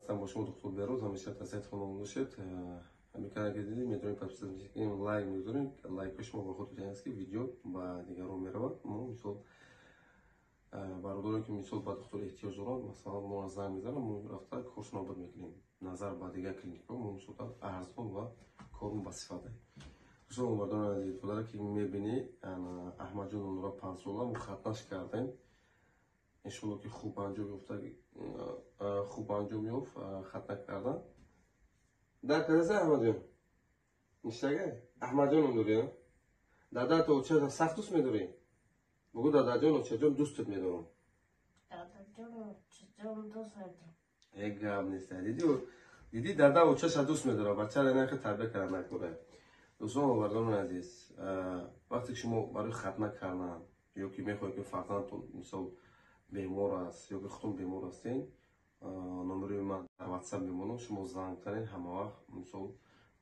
هستم با شما دکتر بهروز. همیشه تحصیلات خودمون باشید. همین کاری که دیدید میتونید پس این لایک میذارین، لایک شما با خودتون است که ویدیو با دیگران میره. ما مثلا برادری که مثلا با دکتر احتیاج دارن مثلا ما زنگ میزنم، ما رفته کورس نوبت میکنیم نظر با دیگر کلینیک ما مثلا ارزان و کارم با استفاده. شما مردان عزیز خدا که میبینی انا احمد جان اون را 5 ساله مخاطبش کردیم. انشالله که خوب انجام یافته، خوب انجام یافت ختم کردن. در کلاس احمد جان میشه احمد جان اندوری دادا تو چه سخت دوست میداری؟ بگو دادا جان چه جان دوستت میدارم؟ دادا جان چه جان دوست میدارم؟ یک گپ نیست. دیدی دادا چه دوست میداره؟ بچه را نخ تربیت کردن نکنه. دوستان و مردان عزیز، وقتی که شما برای ختم کردن یا که میخواهید که فرزندتون مثلا بیمار است یا که خودتون بیمار هستین، نمره من در واتساپ میمونم، شما زنگ کنین همه وقت. مثلا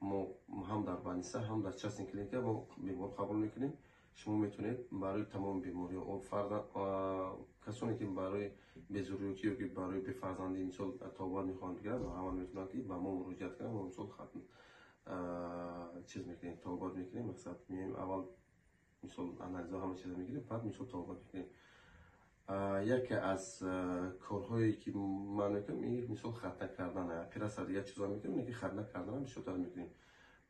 ما هم در بانیسا هم در چسین کلینیک ما بیمار قبول میکنیم. شما میتونید برای تمام بیماری و فرزند کسانی که برای بزرگی یا که برای به فرزندی مثلا توبه میخوان بگیرن همه میتونن که با ما مراجعت کنن و مثلا ختم چیز میکنیم، توبه میکنیم. مثلا میایم اول مثلا آنالیزها همه چیز میگیریم، بعد مثلا توبه میکنیم. یکی از کارهایی که من میکنم این مثلا ختنه کردن پیرس دیگه چیزا میکنم، اینکه ختنه کردن بیشتر میکنیم.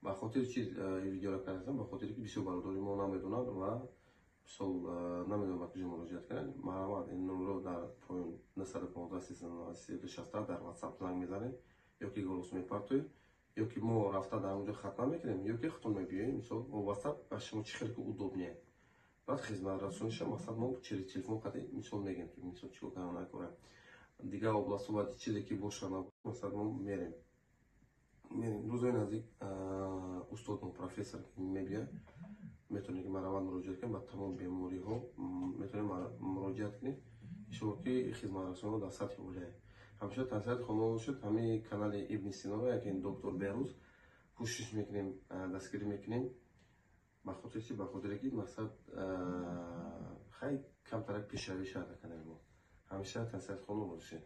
به خاطر چیز ویدیو را کردم، به خاطر که بسیار برادری ما نمیدونن و مثلا نمیدونن با کجا مراجعت کنن. ما این نمره در پایین 915 در واتساپ زنگ میزنیم یا که گلوس میپرتوی یا که ما رفته در اونجا ختنه میکنیم یا که خودتون میبینید. مثلا واتساپ به شما چه خیلی удобнее. بعد خدمت رسونش مثلا ما через телефон قطعی مثال میگیم که مثلا چیکار کنم نکنم. دیگه облاست و چیزی که باشه مثلا ما میریم روزای نزدیک استاد و پروفسور که میبینه میتونه که مرا مراجعت کنه با تمام بیماری ها میتونه مراجعت کنه. شما که خدمت رسون در سطح اوله همیشه تنصیحات خانواده باشید. همین کانال ابن سینا رو یکی دکتر بهروز پوشش میکنیم، دستگیری میکنیم. به خاطر چی؟ به خاطر که مقصد خیلی کمتر پیشروی شده کنه. ما همیشه تنصیحات خانواده باشید.